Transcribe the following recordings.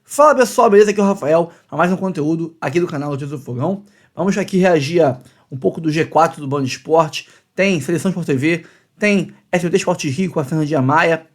Fala pessoal, beleza? Aqui é o Rafael, para mais um conteúdo aqui do canal Notícias do Fogão. Vamos aqui reagir a um pouco do G4 do Band Esporte. Tem Seleção Sport TV, tem SBT Esporte Rio com a Fernandinha Maia,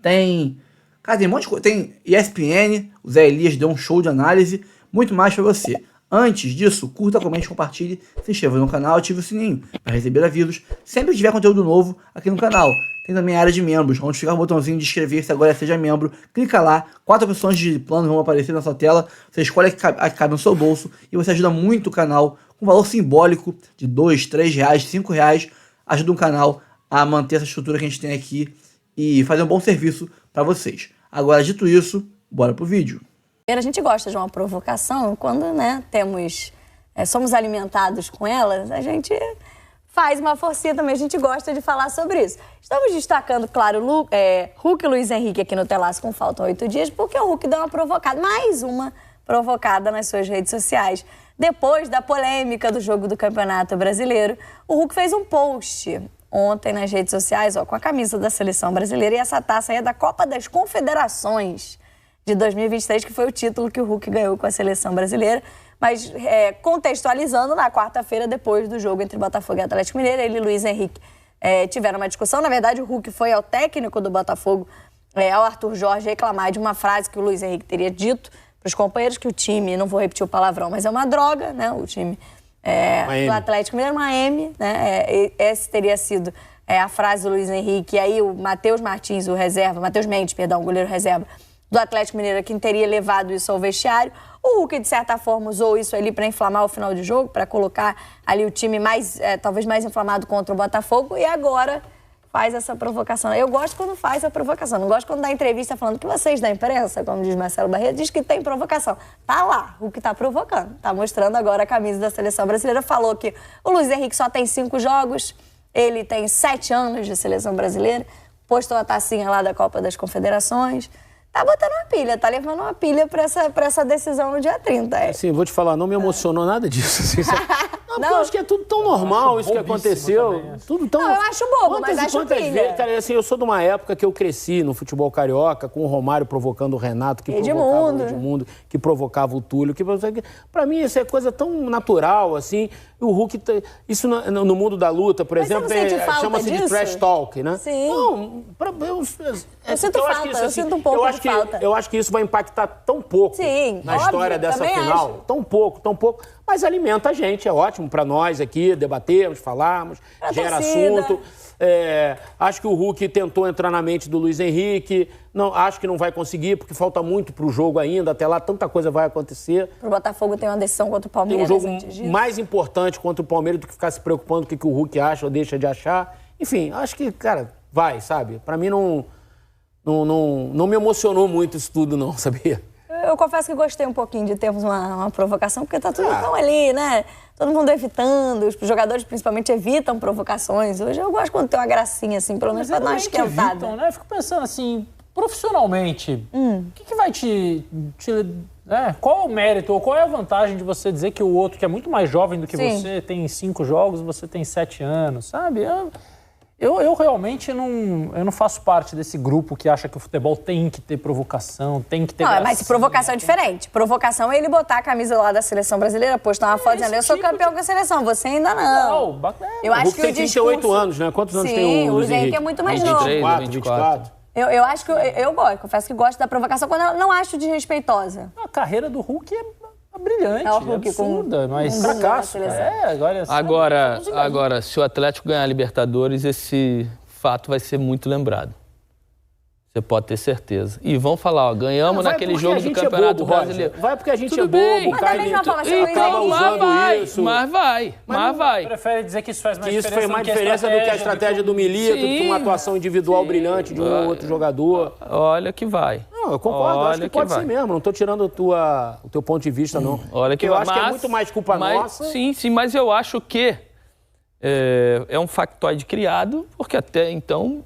tem... Cara, tem um monte de coisa, tem ESPN, o Zé Elias deu um show de análise, muito mais para você. Antes disso, curta, comente, compartilhe, se inscreva no canal e ative o sininho para receber avisos sempre que tiver conteúdo novo aqui no canal. Tem também a área de membros, onde fica o botãozinho de inscrever-se agora seja membro. Clica lá, 4 opções de plano vão aparecer na sua tela, você escolhe a que cabe no seu bolso e você ajuda muito o canal com um valor simbólico de R$2, R$3, R$5, ajuda o canal a manter essa estrutura que a gente tem aqui e fazer um bom serviço para vocês. Agora, dito isso, bora pro vídeo. A gente gosta de uma provocação, quando, né, somos alimentados com elas, a gente faz uma forcinha também, a gente gosta de falar sobre isso. Estamos destacando, claro, Hulk e Luiz Henrique aqui no Telaço com Faltam 8 Dias, porque o Hulk deu uma provocada, mais uma provocada nas suas redes sociais. Depois da polêmica do jogo do Campeonato Brasileiro, o Hulk fez um post ontem nas redes sociais, com a camisa da Seleção Brasileira, e essa taça aí é da Copa das Confederações de 2023, que foi o título que o Hulk ganhou com a Seleção Brasileira. Mas contextualizando, na quarta-feira, depois do jogo entre Botafogo e Atlético Mineiro, ele e Luiz Henrique tiveram uma discussão. Na verdade, o Hulk foi ao técnico do Botafogo, ao Arthur Jorge, reclamar de uma frase que o Luiz Henrique teria dito para os companheiros, que o time, não vou repetir o palavrão, mas é uma droga, né? O time do Atlético Mineiro, uma M, né? Essa teria sido a frase do Luiz Henrique. E aí o Matheus Mendes, o goleiro reserva do Atlético Mineiro, quem teria levado isso ao vestiário. O Hulk, de certa forma, usou isso ali para inflamar o final de jogo, para colocar ali o time talvez mais inflamado contra o Botafogo, e agora faz essa provocação. Eu gosto quando faz a provocação, não gosto quando dá entrevista falando que vocês da imprensa, como diz Marcelo Barreto, diz que tem provocação. Tá lá, o que tá provocando. Tá mostrando agora a camisa da Seleção Brasileira, falou que o Luiz Henrique só tem 5 jogos, ele tem 7 anos de Seleção Brasileira, postou a tacinha lá da Copa das Confederações. Tá botando uma pilha, tá levando uma pilha pra essa decisão no dia 30. Assim, vou te falar, não me emocionou nada disso. Assim, não, porque eu acho que é tudo tão normal isso que aconteceu. Também, tudo tão... Não, eu acho bobo, mas acho pilha. Vezes, cara, assim, eu sou de uma época que eu cresci no futebol carioca, com o Romário provocando o Renato, que provocava o Edmundo, que provocava o Túlio. Pra mim, isso é coisa tão natural, assim. O Hulk, isso no mundo da luta, por exemplo, chama-se de trash talk, né? Sim. Não, eu sinto falta, eu sinto um pouco de falta. Eu acho que isso vai impactar tão pouco na história dessa final. Acho. Tão pouco. Mas alimenta a gente, é ótimo para nós aqui, debatermos, falarmos, gera assunto. Acho que o Hulk tentou entrar na mente do Luiz Henrique. Não, acho que não vai conseguir, porque falta muito pro jogo ainda. Até lá, tanta coisa vai acontecer. O Botafogo tem uma decisão contra o Palmeiras. Tem um jogo mais importante contra o Palmeiras do que ficar se preocupando com o que o Hulk acha ou deixa de achar. Enfim, acho que, cara, vai, sabe? Pra mim não me emocionou muito isso tudo, não, sabia? Eu confesso que gostei um pouquinho de termos uma provocação, porque tá tudo tão ali, né? Todo mundo evitando, os jogadores principalmente evitam provocações. Hoje eu gosto quando tem uma gracinha, assim, pelo menos pra dar uma esquentada. Evitam, né? Eu fico pensando assim, profissionalmente, o que vai qual é o mérito ou qual é a vantagem de você dizer que o outro, que é muito mais jovem do que você, tem 5 jogos, você tem 7 anos, sabe? Eu realmente não faço parte desse grupo que acha que o futebol tem que ter provocação, tem que ter gracinha. Mas provocação é diferente. Provocação é ele botar a camisa lá da Seleção Brasileira, postar uma foto dizendo, eu sou campeão com a seleção, você ainda não. Eu acho que o discurso... tem 38 anos, né? Quantos anos tem o Luiz Henrique? É muito mais novo. 24. Eu acho que eu gosto, confesso que gosto da provocação quando eu não acho desrespeitosa. A carreira do Hulk é brilhante, é absurda, mas fracasso. Agora, se o Atlético ganhar a Libertadores, esse fato vai ser muito lembrado. Você pode ter certeza. E vão falar, ganhamos naquele jogo do Campeonato Brasileiro. Vai porque a gente é bobo, acaba usando isso. Mas vai. Prefere dizer que isso faz mais diferença, do que a estratégia do Milito, que uma atuação individual brilhante de um ou outro jogador. Olha que vai. Não, eu concordo, acho que pode ser mesmo. Não estou tirando o teu ponto de vista, não. Olha que eu acho que é muito mais culpa nossa. Sim, mas eu acho que é um factoide criado, porque até então...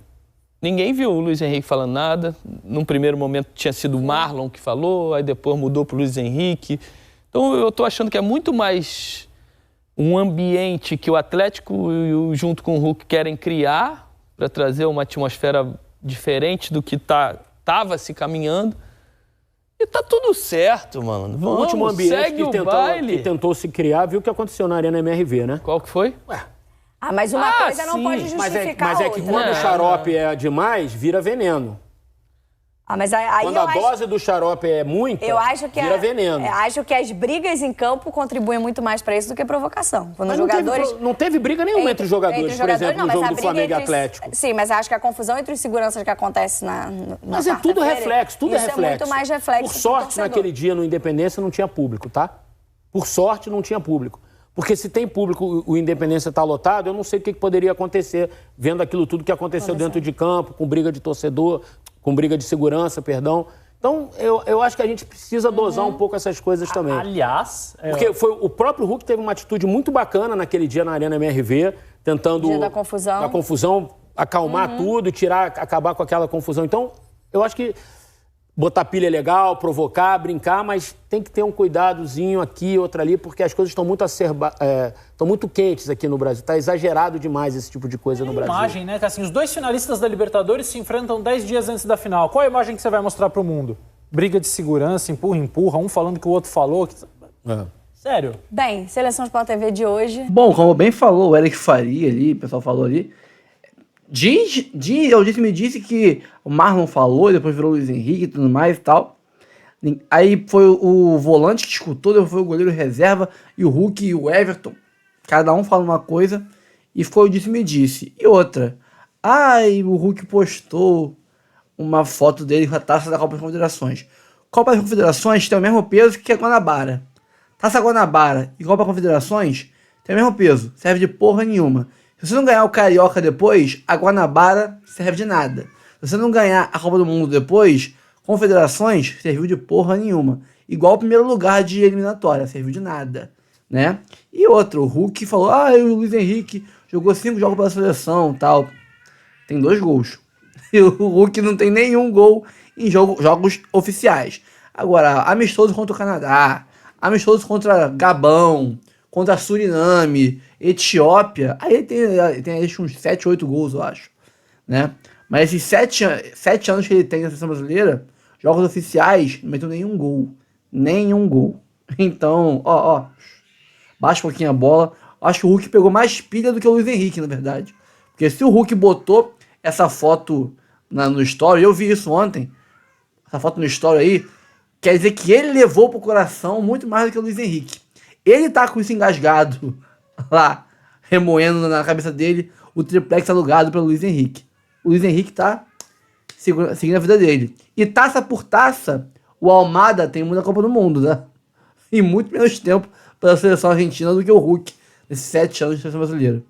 Ninguém viu o Luiz Henrique falando nada. Num primeiro momento tinha sido o Marlon que falou, aí depois mudou para o Luiz Henrique. Então eu estou achando que é muito mais um ambiente que o Atlético junto com o Hulk querem criar para trazer uma atmosfera diferente do que estava se caminhando. E tá tudo certo, mano. Vamos, o último ambiente segue que tentou se criar, viu o que aconteceu na Arena MRV, né? Qual que foi? Mas uma coisa não pode justificar mas é que quando o xarope é demais, vira veneno. Mas aí quando a dose do xarope é muita, vira veneno. Acho que as brigas em campo contribuem muito mais para isso do que provocação. Quando os jogadores... não teve briga nenhuma entre os jogadores, por exemplo, no jogo do Flamengo e Atlético. Sim, mas acho que a confusão entre os seguranças que acontece na Mas é tudo reflexo, tudo é reflexo. É muito mais reflexo. Por sorte, naquele dia no Independência não tinha público, tá? Por sorte, não tinha público. Porque se tem público, o Independência está lotado, eu não sei o que poderia acontecer, vendo aquilo tudo que aconteceu dentro de campo, com briga de torcedor, com briga de segurança, perdão. Então, eu acho que a gente precisa dosar um pouco essas coisas também. Aliás... Porque o próprio Hulk teve uma atitude muito bacana naquele dia na Arena MRV, tentando... Dia da confusão. Da confusão, acalmar tudo, acabar com aquela confusão. Então, eu acho que botar pilha é legal, provocar, brincar, mas tem que ter um cuidadozinho aqui, outro ali, porque as coisas estão muito estão muito quentes aqui no Brasil. Está exagerado demais esse tipo de coisa no Brasil. Imagem, né? Que assim, os dois finalistas da Libertadores se enfrentam 10 dias antes da final. Qual a imagem que você vai mostrar pro mundo? Briga de segurança, empurra, um falando que o outro falou. Sério? Bem, Seleção Sport TV de hoje... Bom, como bem falou o Eric Faria ali, o pessoal falou ali, me disse que o Marlon falou, depois virou o Luiz Henrique e tudo mais e tal. Aí foi o volante que escutou, depois foi o goleiro reserva e o Hulk e o Everton. Cada um fala uma coisa e foi o me disse. E outra, o Hulk postou uma foto dele com a taça da Copa das Confederações. Copa das Confederações tem o mesmo peso que a Guanabara. Taça Guanabara e Copa das Confederações tem o mesmo peso, serve de porra nenhuma. Se você não ganhar o Carioca depois, a Guanabara serve de nada. Se você não ganhar a Copa do Mundo depois, Confederações serviu de porra nenhuma. Igual o primeiro lugar de eliminatória, serviu de nada, né? E outro, o Hulk falou, o Luiz Henrique jogou 5 jogos pela seleção, tal. Tem 2 gols. E o Hulk não tem nenhum gol em jogos oficiais. Agora, amistoso contra o Canadá, amistoso contra Gabão, contra Suriname, Etiópia, aí tem uns 7, 8 gols, eu acho, né? Mas esses 7 anos que ele tem na seleção brasileira, jogos oficiais, não meteu nenhum gol. Nenhum gol. Então, baixa um pouquinho a bola. Acho que o Hulk pegou mais pilha do que o Luiz Henrique, na verdade. Porque se o Hulk botou essa foto no story, eu vi isso ontem, essa foto no story aí, quer dizer que ele levou pro coração muito mais do que o Luiz Henrique. Ele tá com isso engasgado lá, remoendo na cabeça dele o triplex alugado pelo Luiz Henrique. O Luiz Henrique tá seguindo a vida dele. E taça por taça, o Almada tem muita Copa do Mundo, né? E muito menos tempo pela seleção argentina do que o Hulk nesses 7 anos de seleção brasileira.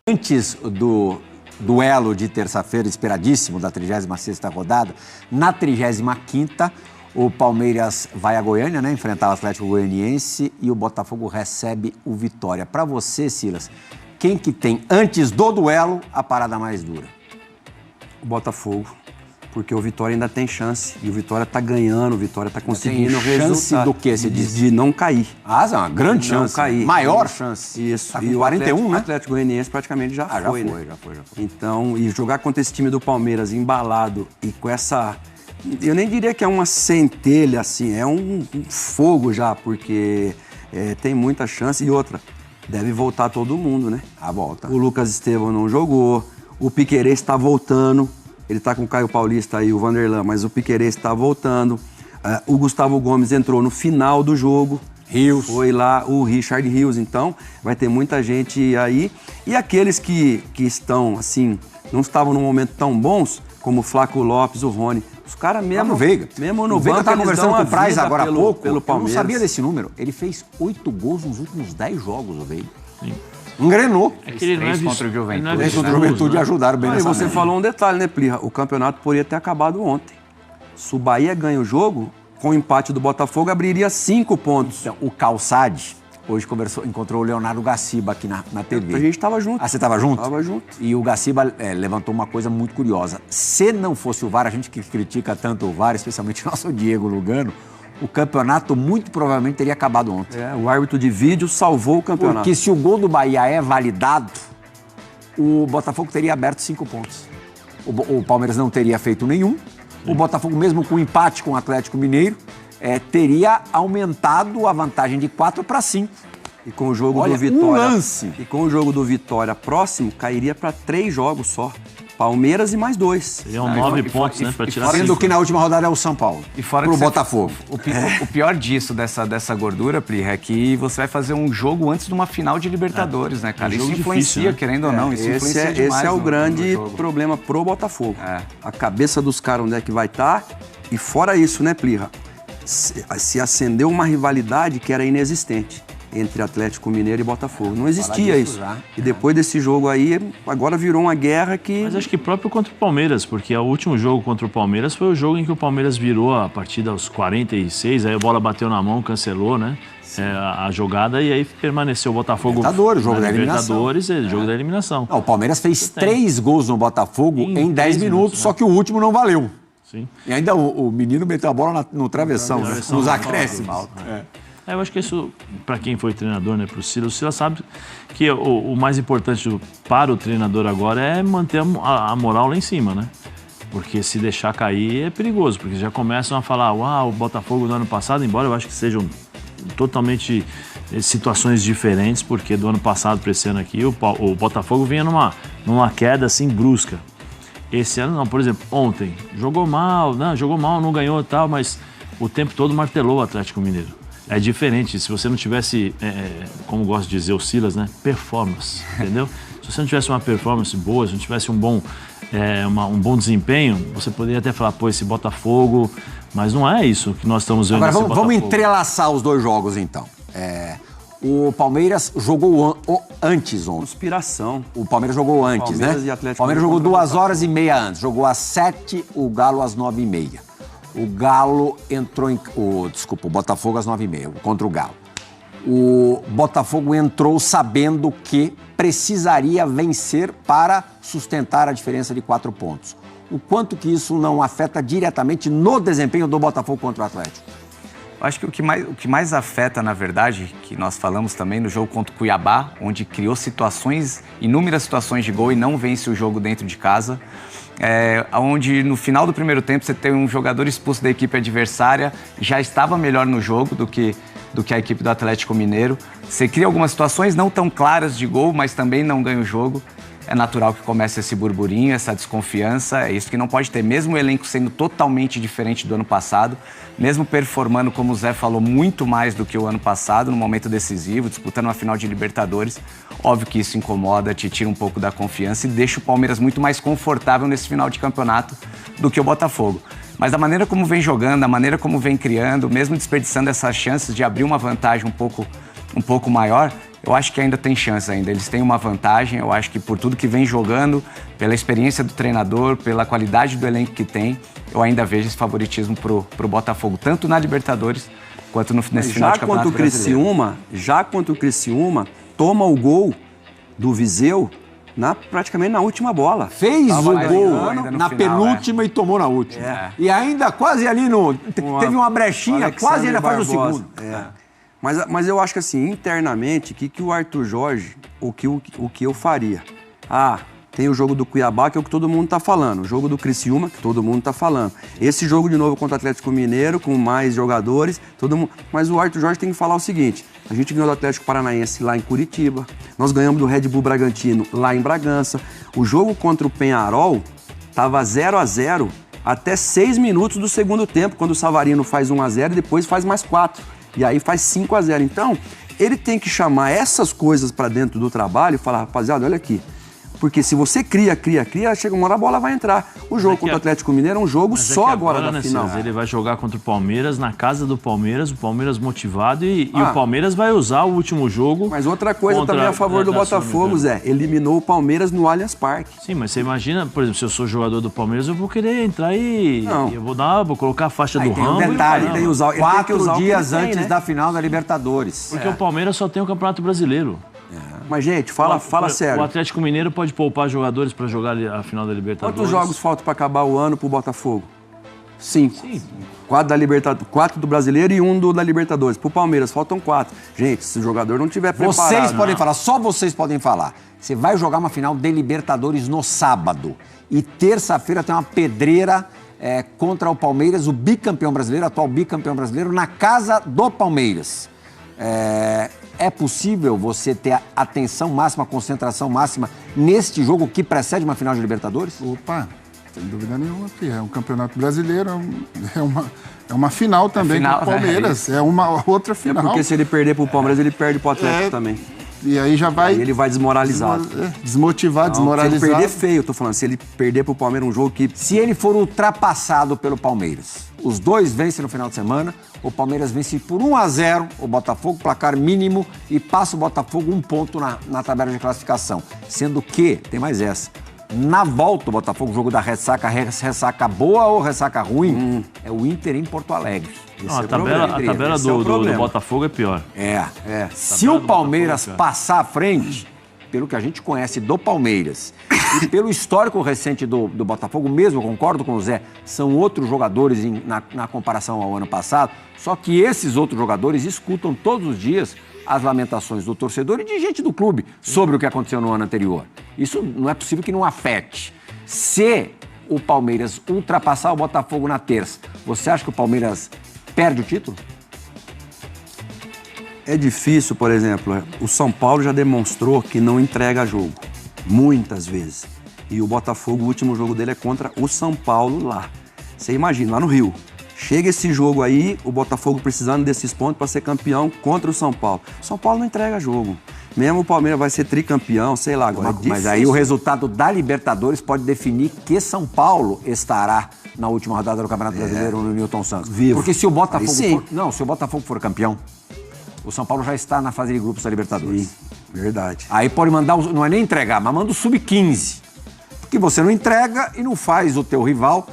Antes do duelo de terça-feira esperadíssimo da 36ª rodada, na 35ª, o Palmeiras vai a Goiânia, né, enfrentar o Atlético Goianiense e o Botafogo recebe o Vitória. Para você, Silas, quem que tem, antes do duelo, a parada mais dura? O Botafogo, porque o Vitória ainda tem chance. E o Vitória tá ganhando, o Vitória tá conseguindo resultado. Chance do quê, você diz? De não cair. É uma grande chance. Não cair. Maior chance. Isso. Tá e o 41, né? O Atlético Goianiense praticamente já foi, né? Já foi. Então, e jogar contra esse time do Palmeiras embalado e com essa... Eu nem diria que é uma centelha, assim, é um fogo já, porque tem muita chance. E outra, deve voltar todo mundo, né? A volta. O Lucas Estevam não jogou, o Piquerez está voltando, ele tá com o Caio Paulista e o Vanderlan, mas o Piquerez está voltando. O Gustavo Gomes entrou no final do jogo. Rios. Foi lá o Richard Rios, então vai ter muita gente aí. E aqueles que estão, assim, não estavam num momento tão bons, como o Flávio Lopes, o Rony, os caras mesmo... O Veiga. Mesmo no o Veiga banco, tá conversando com o Praz agora há pouco. Pelo Palmeiras. Eu não sabia desse número. Ele fez 8 gols nos últimos 10 jogos, o Veiga. Engrenou. Aquele 3 contra o Juventude. 3 contra o Juventude ajudaram bem E nessa você média. falou um detalhe, né, Plirra? O campeonato poderia ter acabado ontem. Se o Bahia ganha o jogo, com o empate do Botafogo, abriria 5 pontos. Então, o Calçade hoje encontrou o Leonardo Gaciba aqui na TV. A gente estava junto. Ah, você estava junto? Tava junto. E o Gaciba levantou uma coisa muito curiosa. Se não fosse o VAR, a gente que critica tanto o VAR, especialmente o nosso Diego Lugano, o campeonato muito provavelmente teria acabado ontem. O árbitro de vídeo salvou o campeonato. Porque se o gol do Bahia é validado, o Botafogo teria aberto 5 pontos. O Palmeiras não teria feito nenhum. O Botafogo, mesmo com empate com o Atlético Mineiro, teria aumentado a vantagem de 4 para 5. E com o jogo do Vitória. Um lance. E com o jogo do Vitória próximo, cairia para 3 jogos só. Palmeiras e mais 2. Seriam 9 pontos, né? Para tirar. Sendo que na última rodada é o São Paulo. E fora pro Botafogo. O pior disso, dessa gordura, Plirra, é que você vai fazer um jogo antes de uma final de Libertadores, né, cara? Isso influencia, difícil, né? Querendo ou não. Isso influencia demais. Esse é o grande problema pro Botafogo. A cabeça dos caras onde é que vai estar. E fora isso, né, Plirra? Se acendeu uma rivalidade que era inexistente entre Atlético Mineiro e Botafogo. Não existia isso. Já. E depois desse jogo aí, agora virou uma guerra que... Mas acho que próprio contra o Palmeiras, porque o último jogo contra o Palmeiras foi o jogo em que o Palmeiras virou a partida aos 46, aí a bola bateu na mão, cancelou, né? A jogada e aí permaneceu o Botafogo... Libertadores, jogo da eliminação. Libertadores, jogo da eliminação. Não, o Palmeiras fez 3 gols no Botafogo em 10 minutos, só que o último não valeu. Sim. E ainda o menino meteu a bola no travessão, nos acréscimos. Eu acho que isso, para quem foi treinador, né, para o Silas sabe que o mais importante para o treinador agora é manter a moral lá em cima, né? Porque se deixar cair é perigoso, porque já começam a falar, o Botafogo do ano passado, embora eu acho que sejam totalmente situações diferentes, porque do ano passado para esse ano aqui, o Botafogo vinha numa queda assim brusca. Esse ano não, por exemplo, ontem, jogou mal, não ganhou e tal, mas o tempo todo martelou o Atlético Mineiro. É diferente, se você não tivesse, como gosta de dizer o Silas, né, performance, entendeu? Se você não tivesse uma performance boa, se não tivesse um bom desempenho, você poderia até falar, esse Botafogo, mas não é isso que nós estamos vendo. Agora vamos entrelaçar os 2 jogos então. O Palmeiras jogou antes ontem. Conspiração. O Palmeiras jogou antes, Palmeiras né? E Atlético o Palmeiras jogou 2h30 antes, jogou às 7, o Galo às 9h30. O Galo entrou o Botafogo às 9h30, contra o Galo. O Botafogo entrou sabendo que precisaria vencer para sustentar a diferença de 4 pontos. O quanto que isso não afeta diretamente no desempenho do Botafogo contra o Atlético? Acho que o que mais afeta, na verdade, que nós falamos também no jogo contra o Cuiabá, onde criou inúmeras situações de gol e não vence o jogo dentro de casa, onde no final do primeiro tempo você tem um jogador expulso da equipe adversária, já estava melhor no jogo do que a equipe do Atlético Mineiro. Você cria algumas situações não tão claras de gol, mas também não ganha o jogo. É natural que comece esse burburinho, essa desconfiança. É isso que não pode ter, mesmo o elenco sendo totalmente diferente do ano passado, mesmo performando, como o Zé falou, muito mais do que o ano passado, no momento decisivo, disputando uma final de Libertadores. Óbvio que isso incomoda, te tira um pouco da confiança e deixa o Palmeiras muito mais confortável nesse final de campeonato do que o Botafogo. Mas da maneira como vem jogando, da maneira como vem criando, mesmo desperdiçando essas chances de abrir uma vantagem um pouco maior, eu acho que ainda tem chance ainda. Eles têm uma vantagem, eu acho que por tudo que vem jogando, pela experiência do treinador, pela qualidade do elenco que tem, eu ainda vejo esse favoritismo pro Botafogo, tanto na Libertadores quanto nesse final de campeonato brasileiro. Já contra o Criciúma, toma o gol do Viseu praticamente na última bola. Fez o gol na penúltima e tomou na última. E ainda quase ali teve uma brechinha, quase ainda faz o segundo. Mas eu acho que assim, internamente, o que o Arthur Jorge, o que eu faria? Tem o jogo do Cuiabá, que é o que todo mundo tá falando. O jogo do Criciúma, que todo mundo tá falando. Esse jogo de novo contra o Atlético Mineiro, com mais jogadores, todo mundo. Mas o Arthur Jorge tem que falar o seguinte: a gente ganhou do Atlético Paranaense lá em Curitiba, nós ganhamos do Red Bull Bragantino lá em Bragança. O jogo contra o Peñarol tava 0-0 até 6 minutos do segundo tempo, quando o Savarino faz 1-0 e depois faz mais 4. E aí faz 5-0. Então, ele tem que chamar essas coisas para dentro do trabalho e falar, rapaziada, olha aqui. Porque se você cria, chega uma hora a bola vai entrar. O jogo contra o Atlético Mineiro é um jogo só agora da final. Ele vai jogar contra o Palmeiras, na casa do Palmeiras, o Palmeiras motivado e o Palmeiras vai usar o último jogo. Mas outra coisa também a favor do Botafogo, Zé, eliminou o Palmeiras no Allianz Parque. Sim, mas você imagina, por exemplo, se eu sou jogador do Palmeiras, eu vou querer entrar e eu vou colocar a faixa do Rambo. Tem um detalhe, tem que usar 4 dias antes da final da Libertadores. Porque o Palmeiras só tem o Campeonato Brasileiro. Mas, gente, fala sério. O Atlético Mineiro pode poupar jogadores para jogar a final da Libertadores. Quantos jogos faltam para acabar o ano pro Botafogo? 5. 4 da Libertadores, 4 do Brasileiro e 1 da Libertadores. Pro Palmeiras faltam 4. Gente, se o jogador não tiver preparado... Vocês podem falar, só vocês podem falar. Você vai jogar uma final de Libertadores no sábado. E terça-feira tem uma pedreira contra o Palmeiras, o bicampeão brasileiro, atual bicampeão brasileiro, na casa do Palmeiras. É possível você ter atenção máxima, concentração máxima neste jogo que precede uma final de Libertadores? Opa, sem dúvida nenhuma. É um campeonato brasileiro, é uma final também com o Palmeiras. É uma outra final. Porque se ele perder pro Palmeiras, ele perde pro Atlético também. E aí já vai... Aí ele vai desmoralizado. Desmotivado, desmoralizado. Se ele perder feio, eu tô falando. Se ele perder pro Palmeiras um jogo que... Se ele for ultrapassado pelo Palmeiras, os dois vencem no final de semana, o Palmeiras vence por 1-0 o Botafogo, placar mínimo, e passa o Botafogo 1 ponto na tabela de classificação. Sendo que, tem mais essa, na volta o Botafogo, jogo da ressaca boa ou ressaca ruim, é o Inter em Porto Alegre. Não, a tabela do Botafogo é pior. Se o Palmeiras passar à frente, pelo que a gente conhece do Palmeiras e pelo histórico recente do Botafogo, mesmo, concordo com o Zé, são outros jogadores na comparação ao ano passado, só que esses outros jogadores escutam todos os dias as lamentações do torcedor e de gente do clube sobre o que aconteceu no ano anterior. Isso não é possível que não afete. Se o Palmeiras ultrapassar o Botafogo na terça, você acha que o Palmeiras perde o título? É difícil, por exemplo, o São Paulo já demonstrou que não entrega jogo, muitas vezes. E o Botafogo, o último jogo dele é contra o São Paulo lá. Você imagina, lá no Rio. Chega esse jogo aí, o Botafogo precisando desses pontos para ser campeão contra o São Paulo. O São Paulo não entrega jogo. Mesmo o Palmeiras vai ser tricampeão, sei lá. Agora mas aí o resultado da Libertadores pode definir que São Paulo estará na última rodada do Campeonato Brasileiro no Newton Santos. Vivo. Porque se o Botafogo for campeão, o São Paulo já está na fase de grupos da Libertadores. Sim, verdade. Aí pode mandar, não é nem entregar, mas manda o sub-15. Porque você não entrega e não faz o teu rival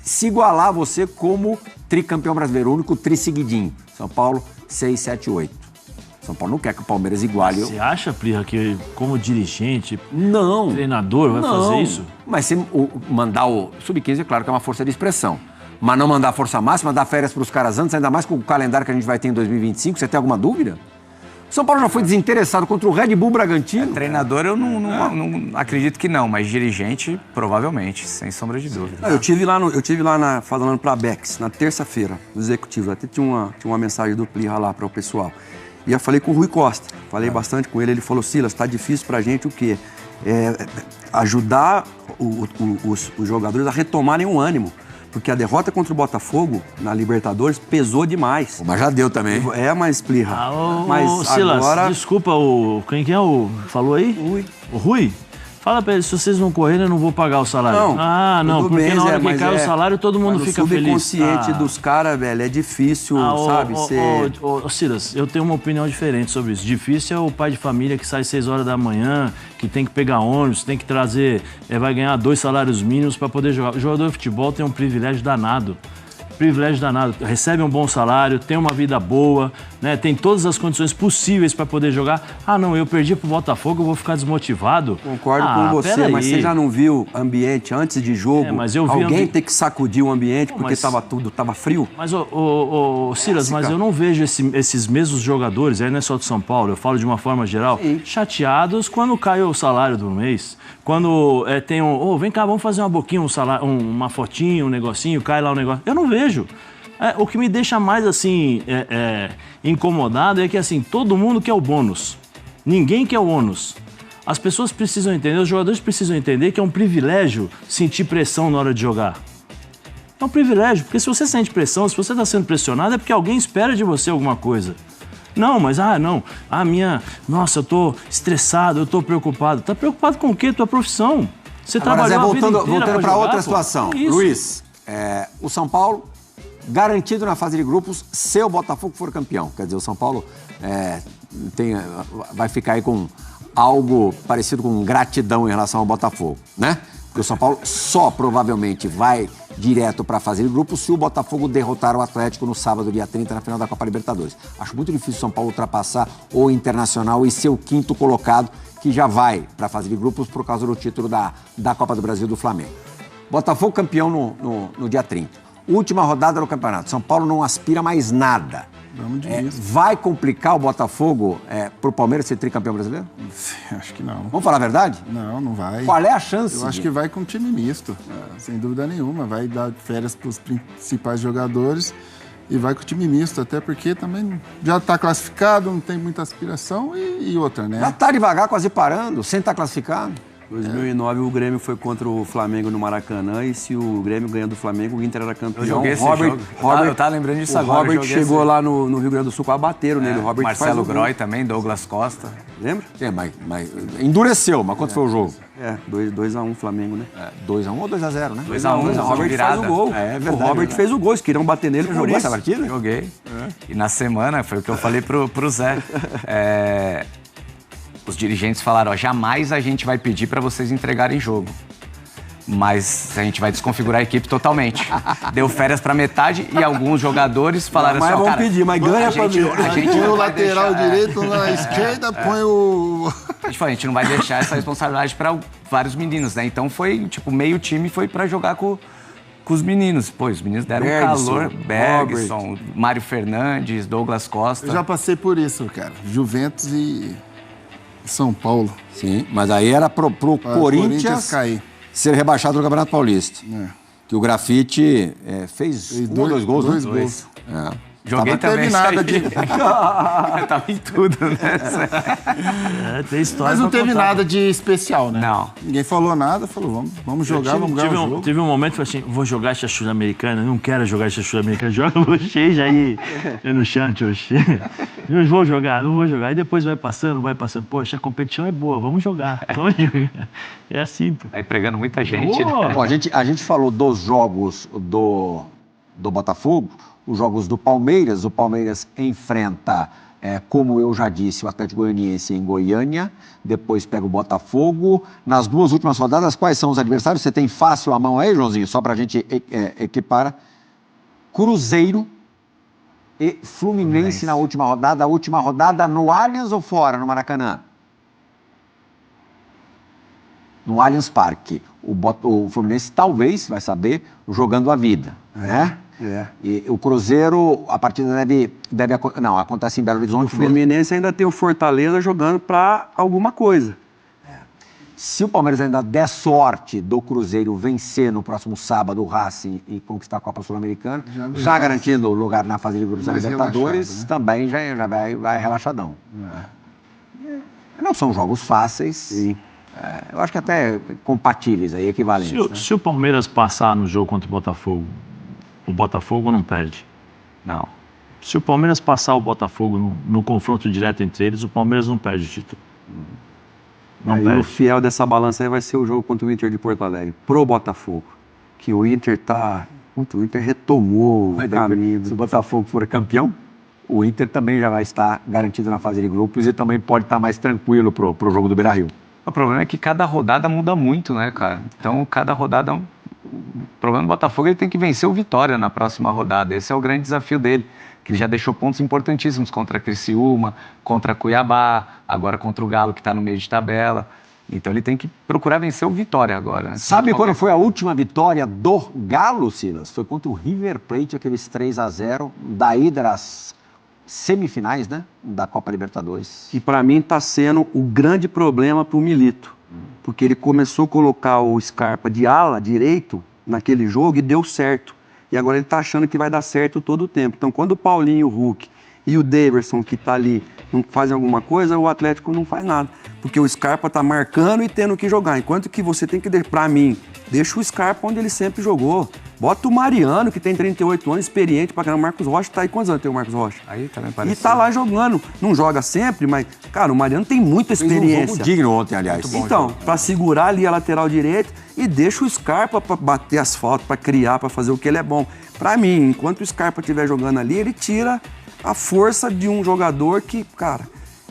se igualar a você como tricampeão brasileiro, o único tri-seguidinho. São Paulo, 6, 7, 8. São Paulo não quer que o Palmeiras iguale. Você acha, Plirra, que como dirigente, não, treinador vai fazer isso? Mas se mandar o sub-15, é claro que é uma força de expressão. Mas não mandar força máxima, dar férias para os caras antes, ainda mais com o calendário que a gente vai ter em 2025, você tem alguma dúvida? O São Paulo já foi desinteressado contra o Red Bull Bragantino. Treinador eu não acredito que não, mas dirigente provavelmente, sem sombra de dúvida. Eu tive lá falando para a Bex, na terça-feira, no executivo, até tinha uma mensagem do Plirra lá para o pessoal. E eu falei com o Rui Costa, falei bastante com ele, ele falou, Silas, tá difícil pra gente o quê? Ajudar os jogadores a retomarem o ânimo. Porque a derrota contra o Botafogo na Libertadores pesou demais. Mas já deu também. Mas Plirra. Mas Silas, agora... desculpa, quem que é o... Falou aí? Rui. O Rui? Fala pra eles, se vocês não correrem, eu não vou pagar o salário. Não, porque bem, na hora que cai o salário, todo mundo fica feliz. O subconsciente dos caras, velho, é difícil, sabe? Silas, eu tenho uma opinião diferente sobre isso. Difícil é o pai de família que sai 6 horas da manhã, que tem que pegar ônibus, tem que trazer, vai ganhar 2 salários mínimos para poder jogar. O jogador de futebol tem um privilégio danado. Recebe um bom salário, tem uma vida boa, né? Tem todas as condições possíveis para poder jogar. Eu perdi pro Botafogo, eu vou ficar desmotivado. Concordo com você, mas você já não viu ambiente antes de jogo? Mas eu vi alguém ter que sacudir o ambiente porque tava frio? Mas, Silas, mas eu não vejo esses mesmos jogadores, aí não é só do São Paulo, eu falo de uma forma geral, chateados quando cai o salário do mês. Quando tem vem cá, vamos fazer uma boquinha, uma fotinha, um negocinho, cai lá o negócio. Eu não vejo. O que me deixa mais, assim, incomodado é que, assim, todo mundo quer o bônus. Ninguém quer o ônus. As pessoas precisam entender, os jogadores precisam entender que é um privilégio sentir pressão na hora de jogar. É um privilégio, porque se você sente pressão, se você está sendo pressionado, é porque alguém espera de você alguma coisa. Nossa, eu tô estressado, eu tô preocupado. Tá preocupado com o quê? Tua profissão. Você trabalhou a vida inteira voltando para outra situação. Luiz, o São Paulo garantido na fase de grupos se o Botafogo for campeão. Quer dizer, o São Paulo vai ficar aí com algo parecido com gratidão em relação ao Botafogo, né? Porque o São Paulo só provavelmente vai direto para a fase de grupos se o Botafogo derrotar o Atlético no sábado, dia 30, na final da Copa Libertadores. Acho muito difícil o São Paulo ultrapassar o Internacional e ser o 5º colocado, que já vai para a fase de grupos por causa do título da Copa do Brasil do Flamengo. Botafogo campeão no dia 30. Última rodada do campeonato. São Paulo não aspira mais nada. Vamos de misto. Vai complicar o Botafogo pro Palmeiras ser tricampeão brasileiro? Acho que não. Vamos falar a verdade? Não, não vai. Qual é a chance? Eu acho que vai com time misto, sem dúvida nenhuma. Vai dar férias para os principais jogadores e vai com o time misto, até porque também já está classificado, não tem muita aspiração e outra, né? Já está devagar, quase parando, sem estar classificado. 2009 o Grêmio foi contra o Flamengo no Maracanã e se o Grêmio ganha do Flamengo, o Inter era campeão. Eu joguei esse jogo. Eu tava lembrando disso agora. O Robert chegou lá no Rio Grande do Sul, quase bateram nele. O Robert Marcelo Groy também, Douglas Costa. Lembra? Mas endureceu, mas quanto foi o jogo? 2x1 Flamengo, né? 2x1 ou 2x0, né? 2x1, o Robert faz o gol. É verdade. O Robert fez o gol, eles queriam bater nele por isso. Essa partida? Joguei. E na semana, foi o que eu falei pro Zé. Os dirigentes falaram, jamais a gente vai pedir para vocês entregarem jogo. Mas a gente vai desconfigurar a equipe totalmente. Deu férias para metade e alguns jogadores falaram assim, cara... pedir, mas ganha pra mim. A gente põe o lateral direito na esquerda, põe o... A gente não vai deixar essa responsabilidade para vários meninos, né? Então foi, meio time foi para jogar com os meninos. Pô, os meninos deram calor. Bergson, Mário Fernandes, Douglas Costa. Eu já passei por isso, cara. Juventus e São Paulo. Sim, mas aí era pro Corinthians cair. Ser rebaixado do Campeonato Paulista. Que o Grafite fez dois gols. Dois gols. Joguei também. Não teve nada de... Tava em tudo, né? Tem história. Mas não teve nada de especial, né? Não. Ninguém falou nada, falou, vamos jogar, vamos ganhar o jogo. Tive um momento que eu falei assim, vou jogar essa Sul-Americana, não quero jogar essa Sul-Americana, joga vocês aí no chão, não vou jogar. Aí depois vai passando. Poxa, a competição é boa, vamos jogar. É assim. Pô. Aí pregando muita gente. Bom, a gente falou dos jogos do Botafogo, os jogos do Palmeiras. O Palmeiras enfrenta, como eu já disse, o Atlético Goianiense em Goiânia, depois pega o Botafogo. Nas duas últimas rodadas, quais são os adversários? Você tem fácil a mão aí, Joãozinho? Só pra gente equipar. Cruzeiro e Fluminense na última rodada. A última rodada no Allianz ou fora, no Maracanã? No Allianz Parque. O Fluminense talvez, vai saber, jogando a vida, né? E o Cruzeiro, a partida deve acontece em Belo Horizonte. O Fluminense ainda tem o Fortaleza jogando para alguma coisa. Se o Palmeiras ainda der sorte do Cruzeiro vencer no próximo sábado o Racing e conquistar a Copa Sul-Americana, já garantindo o lugar na fase de grupos da Libertadores, né? Também já vai relaxadão. Não são jogos fáceis. Sim. Eu acho que até compatíveis, aí, equivalentes. Se o Palmeiras passar no jogo contra o Botafogo não perde. Não. Se o Palmeiras passar o Botafogo no confronto direto entre eles, o Palmeiras não perde o título. Não aí perde. O fiel dessa balança aí vai ser o jogo contra o Inter de Porto Alegre, pro Botafogo. Que o Inter o Inter retomou o caminho. Se o Botafogo for campeão, o Inter também já vai estar garantido na fase de grupos e também pode estar mais tranquilo pro jogo do Beira-Rio. O problema é que cada rodada muda muito, né, cara? Então, cada rodada... O problema do Botafogo, ele tem que vencer o Vitória na próxima rodada. Esse é o grande desafio dele, que ele já deixou pontos importantíssimos contra a Criciúma, contra Cuiabá, agora contra o Galo, que está no meio de tabela. Então, ele tem que procurar vencer o Vitória agora. Né? Sabe quando foi a última vitória do Galo, Silas? Foi contra o River Plate, aqueles 3-0, da ida das semifinais, né, da Copa Libertadores. Que para mim está sendo o grande problema para o Milito. Porque ele começou a colocar o Scarpa de ala direito naquele jogo e deu certo. E agora ele está achando que vai dar certo todo o tempo. Então, quando o Paulinho, o Hulk e o Daverson, que está ali, não fazem alguma coisa, o Atlético não faz nada. Porque o Scarpa está marcando e tendo que jogar. Enquanto que você tem que, para mim, deixa o Scarpa onde ele sempre jogou. Bota o Mariano, que tem 38 anos, experiente pra caramba. O Marcos Rocha tá aí. Quantos anos tem o Marcos Rocha? Aí também parece. E tá lá jogando. Não joga sempre, mas, cara, o Mariano tem muita experiência. Fez um jogo digno ontem, aliás. Então, pra segurar ali a lateral direita e deixa o Scarpa pra bater as faltas, pra criar, pra fazer o que ele é bom. Pra mim, enquanto o Scarpa estiver jogando ali, ele tira a força de um jogador que, cara,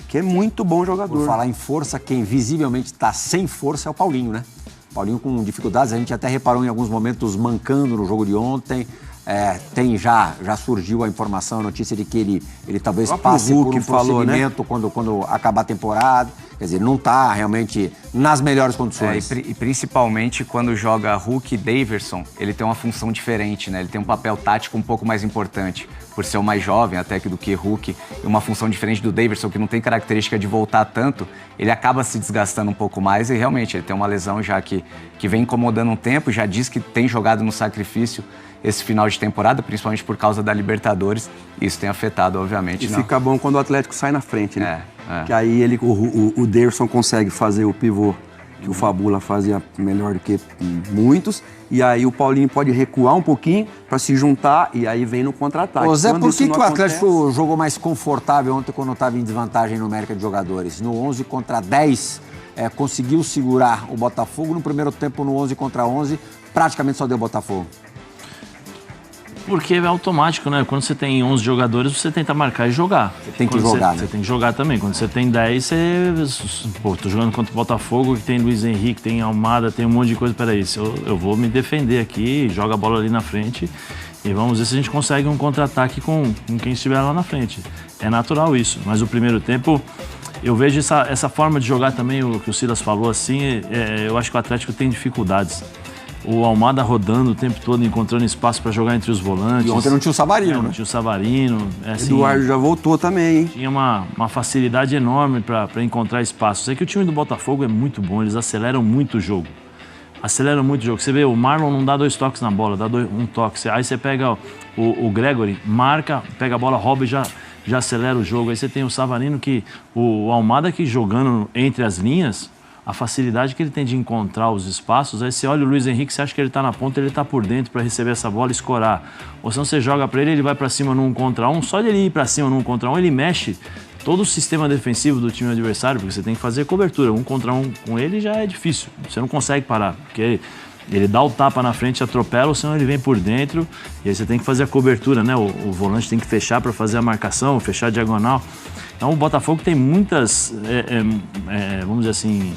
que é muito bom jogador. Por falar em força, quem visivelmente tá sem força é o Paulinho, né? Paulinho com dificuldades, a gente até reparou em alguns momentos mancando no jogo de ontem. Já surgiu a informação, a notícia de que ele talvez passe por um procedimento quando acabar a temporada. Quer dizer, não está realmente nas melhores condições. E principalmente quando joga Hulk e Daverson, ele tem uma função diferente, né? Ele tem um papel tático um pouco mais importante, por ser o mais jovem até do que Hulk, e uma função diferente do Daverson, que não tem característica de voltar tanto, ele acaba se desgastando um pouco mais e realmente ele tem uma lesão já que vem incomodando um tempo, já diz que tem jogado no sacrifício esse final de temporada, principalmente por causa da Libertadores, e isso tem afetado, obviamente. E fica bom quando o Atlético sai na frente, né? Que aí o Daverson consegue fazer o pivô que o Fabula fazia melhor do que muitos, e aí o Paulinho pode recuar um pouquinho para se juntar e aí vem no contra-ataque. Ô Zé, por que o Atlético jogou mais confortável ontem quando estava em desvantagem numérica de jogadores? No 11 contra 10, conseguiu segurar o Botafogo, no primeiro tempo no 11 contra 11, praticamente só deu Botafogo. Porque é automático, né? Quando você tem 11 jogadores, você tenta marcar e jogar. Você tem que jogar, né? Você tem que jogar também. Quando você tem 10, você... Pô, tô jogando contra o Botafogo, que tem Luiz Henrique, tem Almada, tem um monte de coisa. Peraí, eu vou me defender aqui, joga a bola ali na frente e vamos ver se a gente consegue um contra-ataque com quem estiver lá na frente. É natural isso. Mas o primeiro tempo, eu vejo essa forma de jogar também, o que o Silas falou, assim, eu acho que o Atlético tem dificuldades. O Almada rodando o tempo todo, encontrando espaço para jogar entre os volantes. E ontem não tinha o Savarino, né? Não tinha o Savarino. Assim, Eduardo já voltou também, hein? Tinha uma facilidade enorme para encontrar espaço. Sei que o time do Botafogo é muito bom, eles aceleram muito o jogo. Você vê, o Marlon não dá 2 toques na bola, dá um toque. Aí você pega o Gregory, marca, pega a bola, rouba e já acelera o jogo. Aí você tem o Savarino, o Almada que jogando entre as linhas, a facilidade que ele tem de encontrar os espaços. Aí você olha o Luiz Henrique, você acha que ele está na ponta, ele está por dentro para receber essa bola e escorar. Ou senão você joga para ele vai para cima no 1 contra 1. Só de ele ir para cima no 1 contra 1, ele mexe todo o sistema defensivo do time adversário, porque você tem que fazer cobertura. 1 contra 1 com ele já é difícil. Você não consegue parar, porque ele dá o tapa na frente, atropela, ou senão ele vem por dentro. E aí você tem que fazer a cobertura, né? O volante tem que fechar para fazer a marcação, fechar a diagonal. Então o Botafogo tem muitas, vamos dizer assim,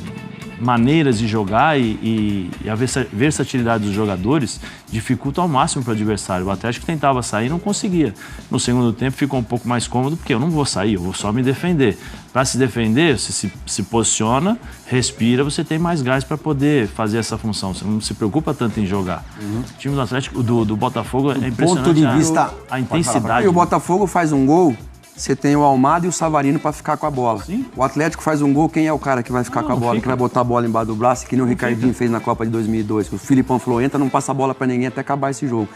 maneiras de jogar e a versatilidade dos jogadores dificulta ao máximo para o adversário. O Atlético tentava sair e não conseguia. No segundo tempo ficou um pouco mais cômodo, porque eu não vou sair, eu vou só me defender. Para se defender, você se posiciona, respira, você tem mais gás para poder fazer essa função. Você não se preocupa tanto em jogar. O time do Atlético, do Botafogo, é impressionante ponto de vista, a intensidade. E o Botafogo faz um gol, você tem o Almada e o Savarino para ficar com a bola. Sim. O Atlético faz um gol, quem é o cara que vai ficar com a bola, que vai botar a bola embaixo do braço, que nem o Ricardinho fez na Copa de 2002. O Filipão falou, entra, não passa a bola para ninguém até acabar esse jogo.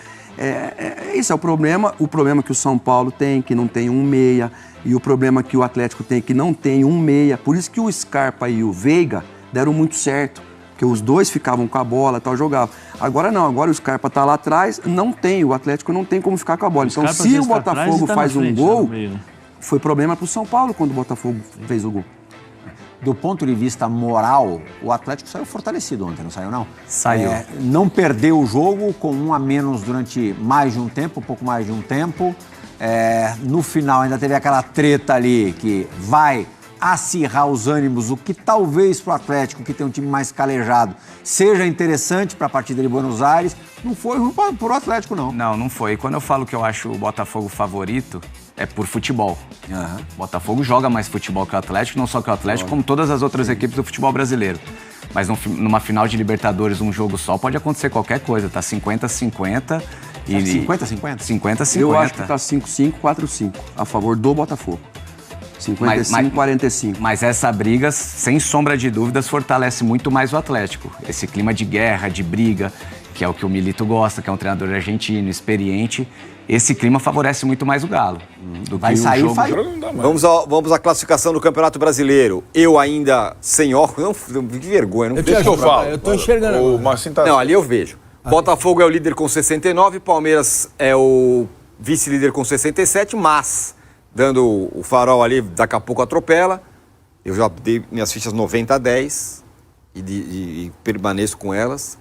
Esse é o problema que o São Paulo tem, que não tem um meia, e o problema que o Atlético tem, que não tem um meia. Por isso que o Scarpa e o Veiga deram muito certo, porque os dois ficavam com a bola, tal, jogavam. Agora não, agora o Scarpa tá lá atrás, o Atlético não tem como ficar com a bola. Então se o Botafogo faz um gol, foi problema pro São Paulo quando o Botafogo fez o gol. Do ponto de vista moral, o Atlético saiu fortalecido ontem, não saiu não? Saiu. Não perdeu o jogo com 1 a menos durante mais de um tempo, um pouco mais de um tempo. No final ainda teve aquela treta ali que vai acirrar os ânimos, o que talvez para o Atlético, que tem um time mais calejado, seja interessante para a partida de Buenos Aires. Não foi ruim para o Atlético, não. Não foi. Quando eu falo que eu acho o Botafogo favorito, é por futebol. O Botafogo joga mais futebol que o Atlético, não só que o Atlético, como todas as outras equipes do futebol brasileiro. Mas numa final de Libertadores, um jogo só, pode acontecer qualquer coisa. Tá 50-50. 50-50? 50-50. Eu acho que tá 5-5, 4-5, a favor do Botafogo. 55-45. Mas essa briga, sem sombra de dúvidas, fortalece muito mais o Atlético. Esse clima de guerra, de briga, que é o que o Milito gosta, que é um treinador argentino, experiente. Esse clima favorece muito mais o Galo. Vai sair, jogo. Vamos à classificação do Campeonato Brasileiro. Eu ainda sem óculos, que vergonha. Não deixa que eu falo. Eu tô enxergando. O Marcinho tá... Não, ali eu vejo. Botafogo é o líder com 69, Palmeiras é o vice-líder com 67, mas... dando o farol ali, daqui a pouco atropela. Eu já dei minhas fichas 90-10 e permaneço com elas.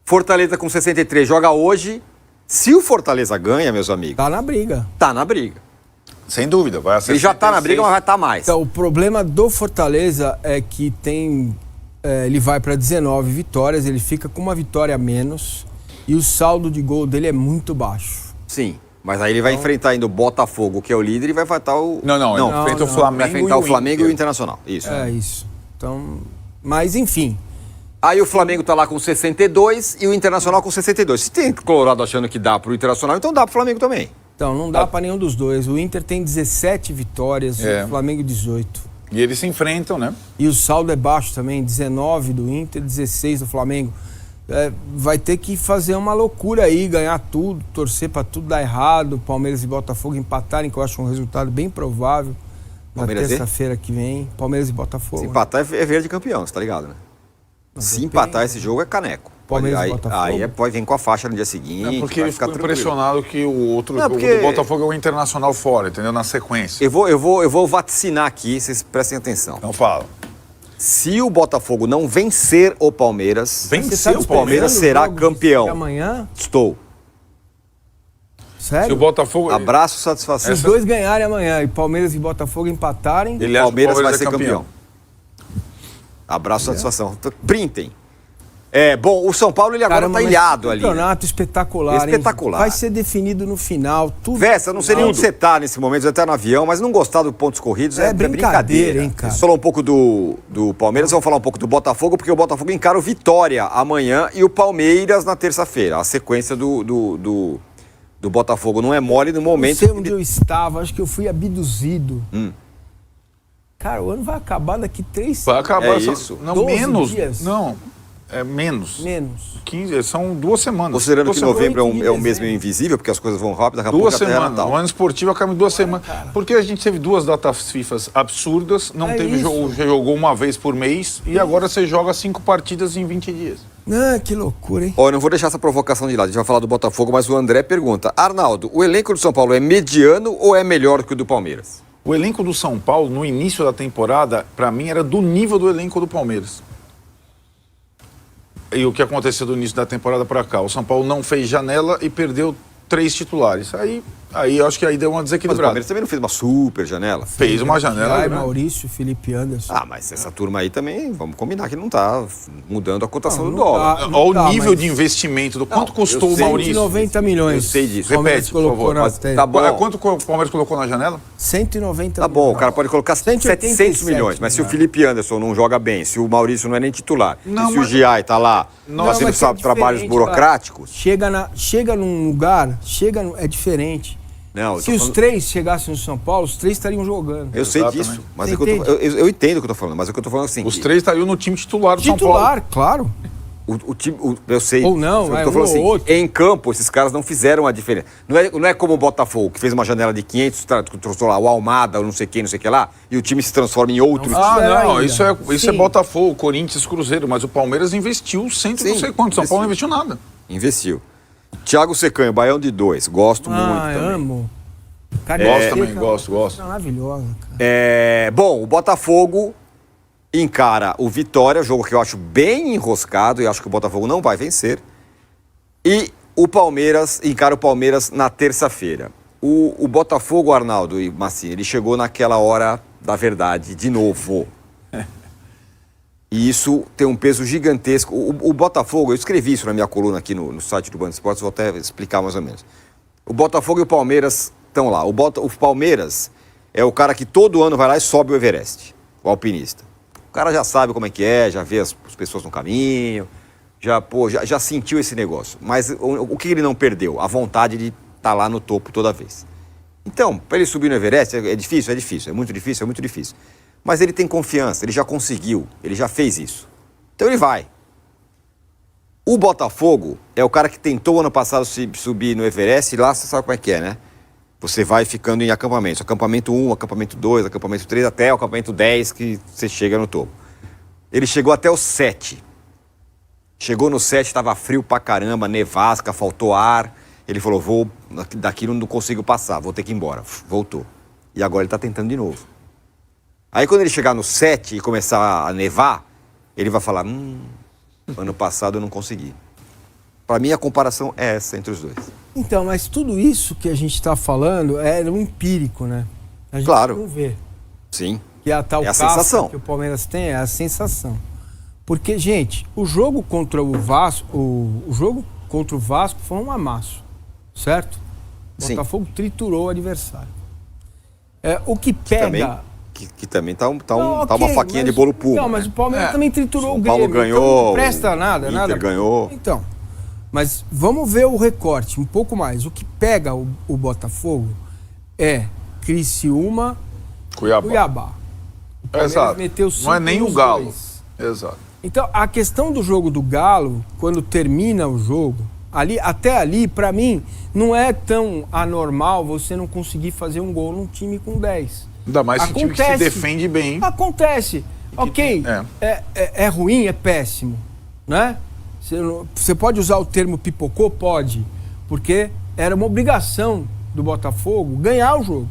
Fortaleza com 63, joga hoje. Se o Fortaleza ganha, meus amigos... Tá na briga. Tá na briga. Sem dúvida, vai a 66. Ele já tá na briga, mas vai estar mais. Então, o problema do Fortaleza é que ele vai para 19 vitórias, ele fica com uma vitória a menos. E o saldo de gol dele é muito baixo. Sim. Mas aí ele vai enfrentar ainda o Botafogo, que é o líder, e vai enfrentar o... Não, ele enfrenta o Flamengo. Vai enfrentar o Flamengo e o Internacional. Isso. É isso. Então, mas enfim. Aí o Flamengo tá lá com 62 e o Internacional com 62. Se tem Colorado achando que dá pro Internacional, então dá pro Flamengo também. Então, não dá pra nenhum dos dois. O Inter tem 17 vitórias, o Flamengo 18. E eles se enfrentam, né? E o saldo é baixo também, 19 do Inter, 16 do Flamengo. Vai ter que fazer uma loucura aí, ganhar tudo, torcer pra tudo dar errado, Palmeiras e Botafogo empatarem, que eu acho um resultado bem provável. Palmeiras na terça-feira que vem, Palmeiras e Botafogo. Se empatar é verde campeão, você tá ligado, né? Se empatar esse jogo é caneco. Palmeiras e Botafogo. Aí pode vir com a faixa no dia seguinte. Porque ele ficou impressionado que o outro jogo do Botafogo é o Internacional fora, entendeu? Na sequência. Eu vou vaticinar aqui, vocês prestem atenção. Então fala. Se o Botafogo não vencer o Palmeiras, o Palmeiras será campeão. Amanhã? Estou. Sério? Se o Botafogo... Abraço, satisfação. Se os dois ganharem amanhã e Palmeiras e Botafogo empatarem... O Palmeiras vai ser campeão. Abraço, satisfação. Printem. Bom, o São Paulo ele agora tá ilhado ali. Campeonato espetacular. Espetacular. Vai ser definido no final. Vessa, não sei nem onde você tá nesse momento, você tá no avião, mas não gostar do pontos corridos é brincadeira, hein, cara. Você falou um pouco do Palmeiras, vamos falar um pouco do Botafogo, porque o Botafogo encara o Vitória amanhã e o Palmeiras na terça-feira. A sequência do Botafogo não é mole no momento. Não sei onde eu estava, acho que eu fui abduzido. Cara, o ano vai acabar daqui 3 Vai acabar isso. Não, menos. Dias. Não. É menos. Menos. 15, são 2 semanas. Considerando que novembro é um mês meio invisível, porque as coisas vão rápido, daqui a pouco até é Natal. O ano esportivo acaba em 2 semanas. Porque a gente teve 2 datas FIFA absurdas, não teve jogo, jogou uma vez por mês, e agora você joga 5 partidas em 20 dias. Que loucura, hein? Eu não vou deixar essa provocação de lado, a gente vai falar do Botafogo, mas o André pergunta: Arnaldo, o elenco do São Paulo é mediano ou é melhor que o do Palmeiras? O elenco do São Paulo, no início da temporada, para mim, era do nível do elenco do Palmeiras. E o que aconteceu do início da temporada para cá? O São Paulo não fez janela e perdeu 3 titulares. Aí eu acho que aí deu uma desequilibrada. Mas o Palmeiras também não fez uma super janela? Fez uma janela. Maurício, Felipe Anderson. Mas essa turma aí também, vamos combinar que não tá mudando a cotação do dólar. Olha o nível de investimento, do quanto custou o Maurício. 190 milhões. Eu sei disso. Repete, por favor. Tá bom. Quanto o Palmeiras colocou na janela? 190 Tá bom, o cara pode colocar 700 milhões, mas se o Felipe Anderson não joga bem, se o Maurício não é nem titular, e se o Giai tá lá fazendo trabalhos burocráticos... Chega num lugar, é diferente. Não, se os 3 chegassem no São Paulo, os 3 estariam jogando. Eu sei disso, mas eu entendo o que eu tô falando, mas o que eu tô falando assim... Os 3 estariam no time titular do São Paulo. Titular, claro. O time, eu sei. Ou não, eu tô falando assim, outro. Em campo, esses caras não fizeram a diferença. Não é como o Botafogo, que fez uma janela de 500, trouxe lá o Almada, ou não sei quem lá, e o time se transforma em outro time. Isso é Botafogo, Corinthians, Cruzeiro, mas o Palmeiras investiu não sei quanto, São Paulo não investiu nada. Investiu. Thiago Secanho, Baião de 2, gosto muito também. Amo. Gosto também, gosto. Maravilhosa, cara. Bom, o Botafogo encara o Vitória, jogo que eu acho bem enroscado e acho que o Botafogo não vai vencer. E o Palmeiras encara o Palmeiras na terça-feira. O Botafogo, Arnaldo e Massinha, ele chegou naquela hora da verdade de novo. E isso tem um peso gigantesco. O Botafogo, eu escrevi isso na minha coluna aqui no site do Band Esportes, vou até explicar mais ou menos. O Botafogo e o Palmeiras estão lá. O Palmeiras é o cara que todo ano vai lá e sobe o Everest, o alpinista. O cara já sabe como é que é, já vê as pessoas no caminho, já sentiu esse negócio. Mas o que ele não perdeu? A vontade de estar lá no topo toda vez. Então, para ele subir no Everest, é difícil, é muito difícil. Mas ele tem confiança, ele já conseguiu, ele já fez isso. Então ele vai. O Botafogo é o cara que tentou ano passado subir no Everest e lá você sabe como é que é, né? Você vai ficando em acampamentos. Acampamento 1, acampamento 2, acampamento 3, até o acampamento 10 que você chega no topo. Ele chegou até o 7. Chegou no 7, estava frio pra caramba, nevasca, faltou ar. Ele falou, daqui não consigo passar, vou ter que ir embora. Voltou. E agora ele tá tentando de novo. Aí quando ele chegar no 7 e começar a nevar, ele vai falar, ano passado eu não consegui. Para mim a comparação é essa entre os dois. Então, mas tudo isso que a gente está falando é um empírico, né? A gente não vê. Sim. Que é a tal sensação que o Palmeiras tem, é a sensação. Porque, gente, o jogo contra o Vasco, o jogo contra o Vasco foi um amasso, certo? O Sim. Botafogo triturou o adversário. O que pega... Que também tá uma faquinha de bolo puro. Não, mas o Palmeiras também triturou o Paulo Grêmio. ganhou, então não presta nada, Inter nada. ganhou. Então, mas vamos ver o recorte um pouco mais. O que pega o Botafogo é Criciúma, Cuiabá. Exato. Meteu não é nem o Galo. 2. Exato. Então, a questão do jogo do Galo, quando termina o jogo, até ali, pra mim, não é tão anormal você não conseguir fazer um gol num time com 10. Ainda mais esse time que se defende bem. Acontece. Ok. É ruim, é péssimo. Né? Você pode usar o termo pipocou? Pode. Porque era uma obrigação do Botafogo ganhar o jogo.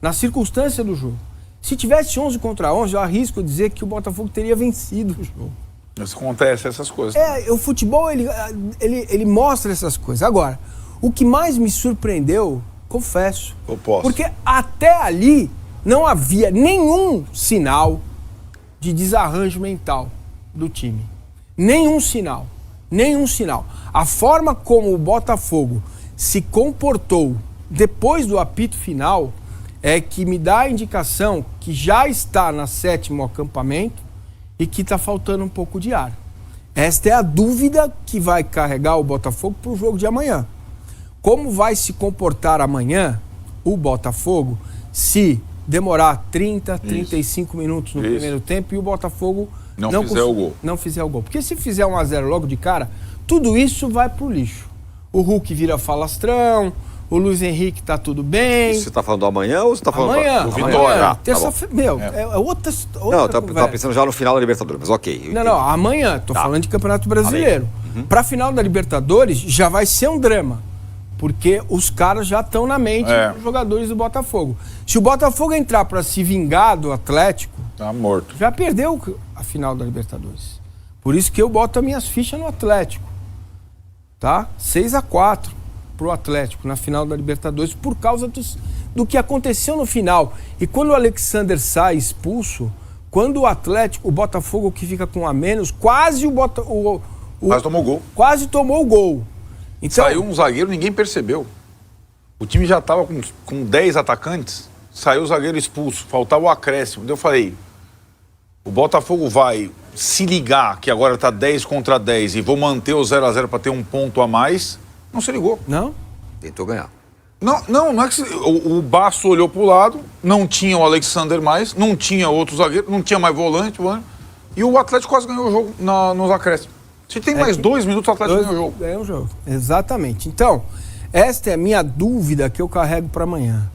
Na circunstância do jogo. Se tivesse 11 contra 11, eu arrisco dizer que o Botafogo teria vencido o jogo. Isso acontece, essas coisas. O futebol, ele mostra essas coisas. Agora, o que mais me surpreendeu, confesso, porque até ali não havia nenhum sinal de desarranjo mental do time. Nenhum sinal. A forma como o Botafogo se comportou depois do apito final é que me dá a indicação que já está na 7º acampamento e que está faltando um pouco de ar. Esta é a dúvida que vai carregar o Botafogo para o jogo de amanhã. Como vai se comportar amanhã o Botafogo se demorar 35 minutos no primeiro tempo e o Botafogo não fizer o gol? Porque se fizer 1-0 logo de cara, tudo isso vai pro lixo. O Hulk vira falastrão, o Luiz Henrique tá tudo bem. Você tá falando do amanhã ou você tá falando do Vitória? Terça-feira, é outra não, eu tava pensando já no final da Libertadores, mas ok. Não, amanhã, tô falando de Campeonato Brasileiro. Pra final da Libertadores já vai ser um drama. Porque os caras já estão na mente dos jogadores do Botafogo. Se o Botafogo entrar para se vingar do Atlético... Tá morto. Já perdeu a final da Libertadores. Por isso que eu boto as minhas fichas no Atlético. Tá? 6-4 pro Atlético na final da Libertadores por causa do que aconteceu no final. E quando o Alexander sai expulso, quando o Atlético, o Botafogo que fica com a menos, quase tomou o gol. Quase tomou o gol. Então, saiu um zagueiro, ninguém percebeu. O time já estava com 10 atacantes, saiu o zagueiro expulso, faltava o acréscimo. Eu falei, o Botafogo vai se ligar que agora está 10 contra 10 e vou manter o 0-0 para ter um ponto a mais. Não se ligou. Não? Tentou ganhar. Não é que o Basso olhou para o lado, não tinha o Alexander mais, não tinha outro zagueiro, não tinha mais volante, e o Atlético quase ganhou o jogo nos acréscimos. Se tem mais 2 minutos, o Atlético ganha o jogo. Ganha o jogo. Exatamente. Então, esta é a minha dúvida que eu carrego para amanhã.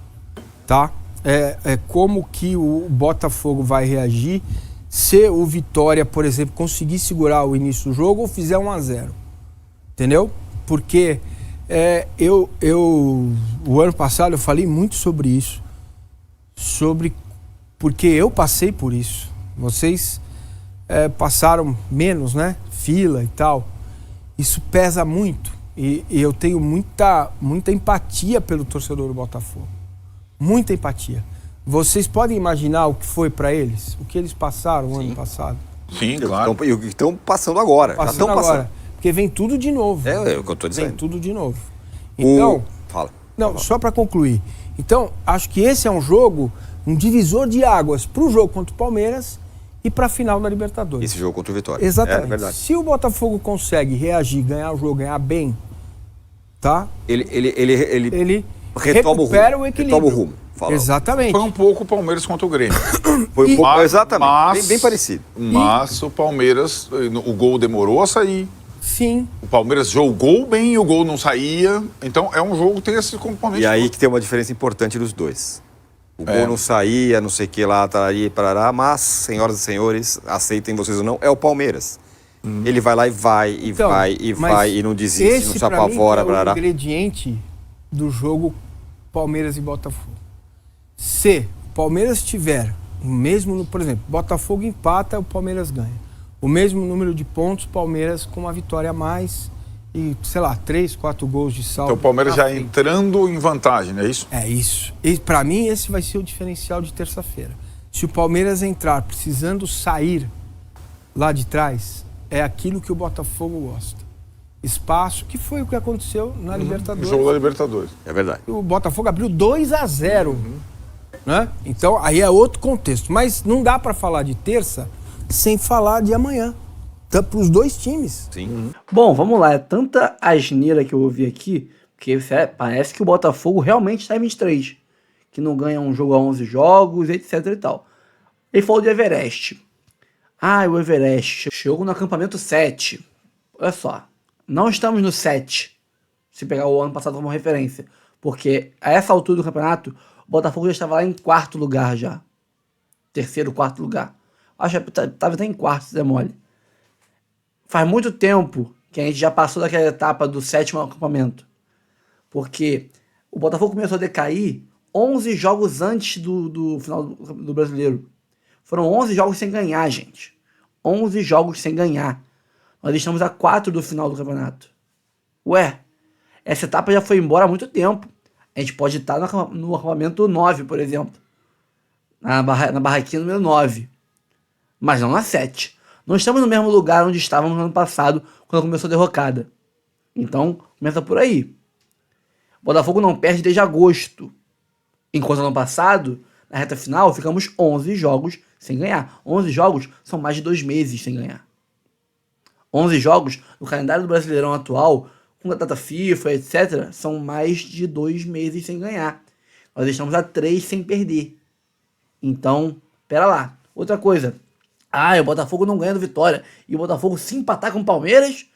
Tá? É como que o Botafogo vai reagir se o Vitória, por exemplo, conseguir segurar o início do jogo ou fizer 1-0. Entendeu? Porque o ano passado eu falei muito sobre isso. Porque eu passei por isso. Vocês passaram menos, né? Fila e tal, isso pesa muito e eu tenho muita empatia pelo torcedor do Botafogo, muita empatia. Vocês podem imaginar o que foi para eles, o que eles passaram no ano passado? Sim, claro. E o que estão passando agora. Já estão passando. Porque vem tudo de novo. É o que eu estou dizendo. Vem tudo de novo. Então, fala. Não, só para concluir. Então, acho que esse é um jogo, um divisor de águas para o jogo contra o Palmeiras e para a final da Libertadores. Esse jogo contra o Vitória. Exatamente. É verdade. Se o Botafogo consegue reagir, ganhar o jogo, ganhar bem, tá? Ele recupera o equilíbrio. Retoma o rumo. Fala. Exatamente. Foi um pouco o Palmeiras contra o Grêmio. Foi um pouco, exatamente. Bem parecido. Mas o Palmeiras, o gol demorou a sair. Sim. O Palmeiras jogou bem e o gol não saía. Então é um jogo que tem esse componente. E aí que tem uma diferença importante dos dois. O gol não saía, não sei o que lá, tarari, parará, mas, senhoras e senhores, aceitem vocês ou não, é o Palmeiras. Ele vai lá e vai, e não desiste, não se apavora, parará. Esse, pra mim, é o ingrediente do jogo Palmeiras e Botafogo. Se o Palmeiras tiver o mesmo, por exemplo, Botafogo empata, o Palmeiras ganha. O mesmo número de pontos, Palmeiras com uma vitória a mais e, sei lá, 3, 4 gols de saldo. Então o Palmeiras já entrando em vantagem, não é isso? É isso. E para mim esse vai ser o diferencial de terça-feira. Se o Palmeiras entrar precisando sair lá de trás, é aquilo que o Botafogo gosta. espaço, que foi o que aconteceu na Libertadores. O jogo da Libertadores. É verdade. O Botafogo abriu 2-0. Né? Então, aí é outro contexto. Mas não dá para falar de terça sem falar de amanhã. Para os dois times. Sim. Bom, vamos lá. É tanta asneira que eu ouvi aqui, porque parece que o Botafogo realmente está em 23. Que não ganha um jogo a 11 jogos, etc e tal. Ele falou de Everest. O Everest chegou no acampamento 7. Olha só. Não estamos no 7. Se pegar o ano passado como referência. Porque a essa altura do campeonato, o Botafogo já estava lá em 4º lugar já. 3º, 4º lugar. Acho que estava até em 4º, se der mole. Faz muito tempo que a gente já passou daquela etapa do 7º acampamento. Porque o Botafogo começou a decair 11 jogos antes do final do Brasileiro. Foram 11 jogos sem ganhar, gente. 11 jogos sem ganhar. Nós estamos a 4 do final do campeonato. Ué, essa etapa já foi embora há muito tempo. A gente pode estar no acampamento 9, por exemplo. Na barraquinha número 9. Mas não na 7. Não estamos no mesmo lugar onde estávamos no ano passado, quando começou a derrocada. Então, começa por aí. O Botafogo não perde desde agosto. Enquanto no ano passado, na reta final, ficamos 11 jogos sem ganhar. 11 jogos são mais de 2 meses sem ganhar. 11 jogos no calendário do Brasileirão atual, com a data FIFA, etc., são mais de 2 meses sem ganhar. Nós estamos a 3 sem perder. Então, pera lá. Outra coisa. O Botafogo não ganha do Vitória. E o Botafogo, se empatar com o Palmeiras,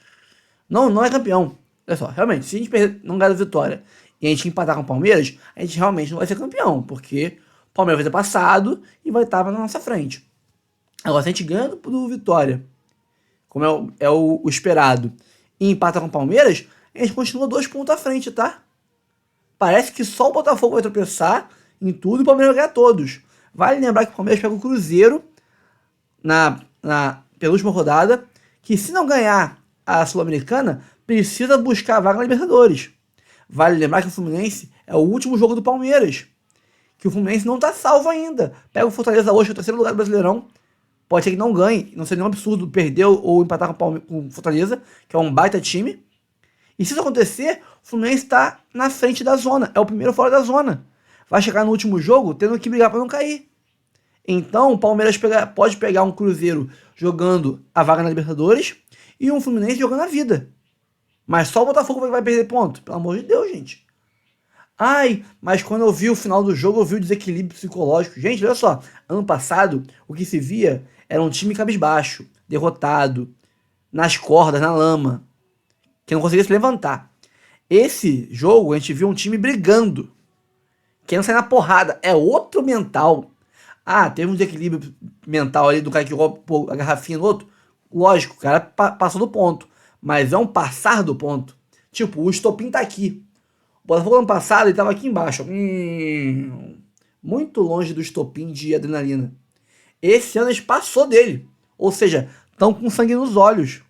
não é campeão. Olha só, realmente, se a gente não ganhar do Vitória e a gente empatar com o Palmeiras, a gente realmente não vai ser campeão. Porque o Palmeiras vai ter passado e vai estar na nossa frente. Agora, se a gente ganha do Vitória, como é o esperado, e empata com o Palmeiras, a gente continua 2 pontos à frente, tá? Parece que só o Botafogo vai tropeçar em tudo e o Palmeiras vai ganhar todos. Vale lembrar que o Palmeiras pega o Cruzeiro na penúltima rodada, que se não ganhar a Sul-Americana, precisa buscar a vaga na Libertadores. Vale lembrar que o Fluminense é o último jogo do Palmeiras, que o Fluminense não está salvo ainda. Pega o Fortaleza hoje, que é o 3º lugar do Brasileirão. Pode ser que não ganhe, não seria um absurdo perder ou empatar com o Fortaleza, que é um baita time. E se isso acontecer, o Fluminense está na frente da zona, é o primeiro fora da zona. Vai chegar no último jogo tendo que brigar para não cair. Então o Palmeiras pode pegar um Cruzeiro jogando a vaga na Libertadores e um Fluminense jogando a vida. Mas só o Botafogo vai perder ponto. Pelo amor de Deus, gente. Mas quando eu vi o final do jogo, eu vi o desequilíbrio psicológico. Gente, olha só. Ano passado, o que se via era um time cabisbaixo, derrotado, nas cordas, na lama, que não conseguia se levantar. Esse jogo, a gente viu um time brigando, querendo sair na porrada. É outro mental. Teve um desequilíbrio mental ali do cara que rouba a garrafinha no outro. Lógico, o cara passou do ponto. Mas é um passar do ponto. Tipo, o estopim tá aqui. O Botafogo ano passado ele tava aqui embaixo. Muito longe do estopim de adrenalina. Esse ano eles passou dele. Ou seja, estão com sangue nos olhos.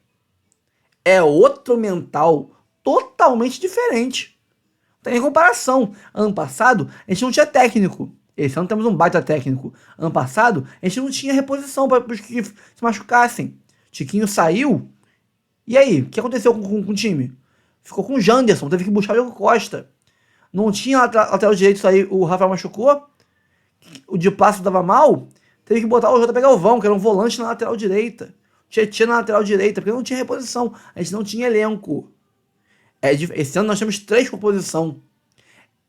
É outro mental totalmente diferente. Não tem nem comparação. Ano passado a gente não tinha técnico. Esse ano temos um baita técnico. Ano passado a gente não tinha reposição para os que se machucassem. Tiquinho saiu. E aí, o que aconteceu com o time? Ficou com o Janderson, teve que buscar o Diego Costa. Não tinha lateral direito, isso aí o Rafael machucou. O Di Plácido dava mal, teve que botar o JP Galvão, que era um volante na lateral direita. Tietchan na lateral direita, porque não tinha reposição. A gente não tinha elenco. Esse ano nós temos 3 por posição.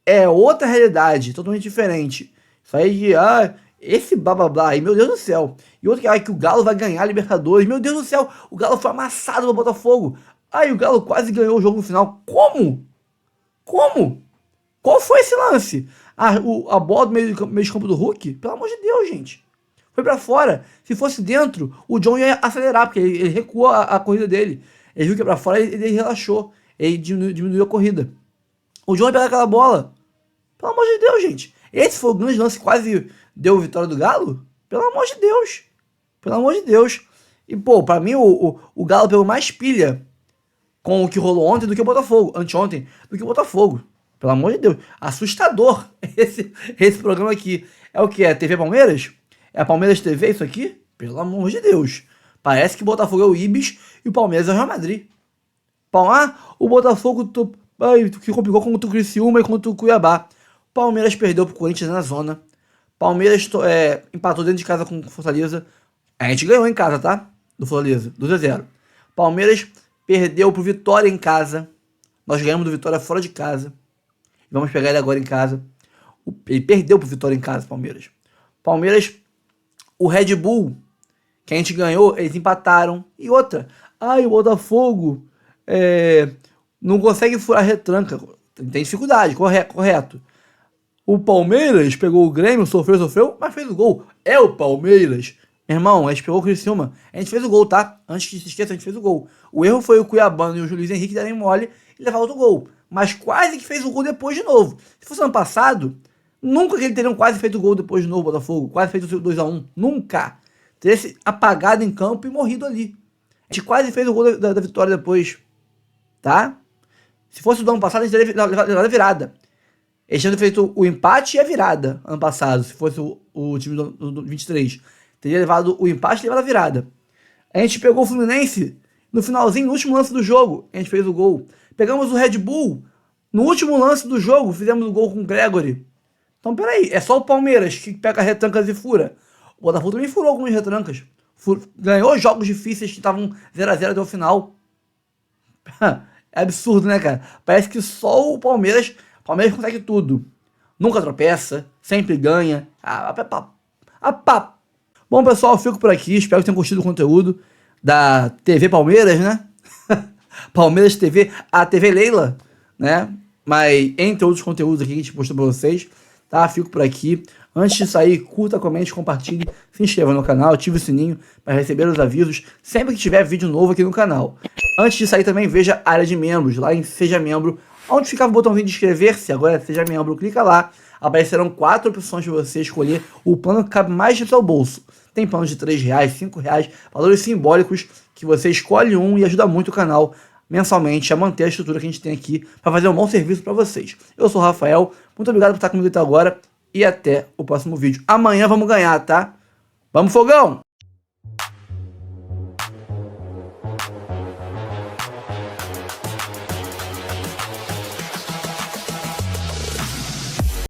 É outra realidade, totalmente diferente. Isso aí de, esse blá blá blá aí, meu Deus do céu. E outro que o Galo vai ganhar a Libertadores. Meu Deus do céu, o Galo foi amassado no Botafogo. O Galo quase ganhou o jogo no final. Como? Qual foi esse lance? A bola do meio de campo do Hulk? Pelo amor de Deus, gente. Foi pra fora. Se fosse dentro, o John ia acelerar, porque ele recuou a corrida dele. Ele viu que ia pra fora, ele relaxou. Ele diminuiu a corrida. O John ia pegar aquela bola. Pelo amor de Deus, gente. Esse foi o grande lance que quase deu a vitória do Galo? Pelo amor de Deus. Pelo amor de Deus. E, pra mim, o Galo pegou mais pilha com o que rolou ontem do que o Botafogo. Anteontem, do que o Botafogo. Pelo amor de Deus. Assustador esse programa aqui. É o que? É TV Palmeiras? É a Palmeiras TV isso aqui? Pelo amor de Deus. Parece que o Botafogo é o Ibis e o Palmeiras é o Real Madrid. O Botafogo que complicou contra o Criciúma e contra o Cuiabá. Palmeiras perdeu pro Corinthians na zona. Palmeiras empatou dentro de casa com o Fortaleza. A gente ganhou em casa, tá? Do Fortaleza, 2-0. Palmeiras perdeu pro Vitória em casa. Nós ganhamos do Vitória fora de casa. Vamos pegar ele agora em casa. Ele perdeu pro Vitória em casa, Palmeiras. Palmeiras, o Red Bull, que a gente ganhou, eles empataram. E outra, o Botafogo não consegue furar retranca. Tem dificuldade, correto. O Palmeiras pegou o Grêmio, sofreu, mas fez o gol. É o Palmeiras. Meu irmão, a gente pegou o Criciúma. A gente fez o gol, tá? Antes que se esqueça, a gente fez o gol. O erro foi o Cuiabano e o Luiz Henrique darem mole e levar outro gol. Mas quase que fez o gol depois de novo. Se fosse ano passado, nunca que eles teriam quase feito o gol depois de novo, Botafogo. Quase feito o 2-1. Nunca. Teria se apagado em campo e morrido ali. A gente quase fez o gol da vitória depois. Tá? Se fosse o do ano passado, a gente teria levado a virada. Eles tinham feito o empate e a virada ano passado. Se fosse o time do 23. Teria levado o empate e levado a virada. A gente pegou o Fluminense no finalzinho, no último lance do jogo. A gente fez o gol. Pegamos o Red Bull no último lance do jogo. Fizemos o gol com o Gregory. Então, peraí. É só o Palmeiras que pega retrancas e fura. O Botafogo também furou algumas retrancas. Ganhou jogos difíceis que estavam 0-0 até o final. É absurdo, né, cara? Parece que só o Palmeiras consegue tudo. Nunca tropeça. Sempre ganha. Bom, pessoal, eu fico por aqui. Espero que tenham curtido o conteúdo da TV Palmeiras, né? Palmeiras TV, a TV Leila, né? Mas entre outros conteúdos aqui que a gente postou pra vocês, tá? Fico por aqui. Antes de sair, curta, comente, compartilhe, se inscreva no canal, ative o sininho para receber os avisos sempre que tiver vídeo novo aqui no canal. Antes de sair também, veja a área de membros, lá em Seja Membro, onde ficava o botãozinho de inscrever-se, agora é Seja Membro, clica lá. Aparecerão 4 opções para você escolher o plano que cabe mais no seu bolso. Tem planos de R$3, R$5, valores simbólicos que você escolhe um e ajuda muito o canal mensalmente a manter a estrutura que a gente tem aqui para fazer um bom serviço para vocês. Eu sou o Rafael, muito obrigado por estar comigo até agora e até o próximo vídeo. Amanhã vamos ganhar, tá? Vamos, Fogão!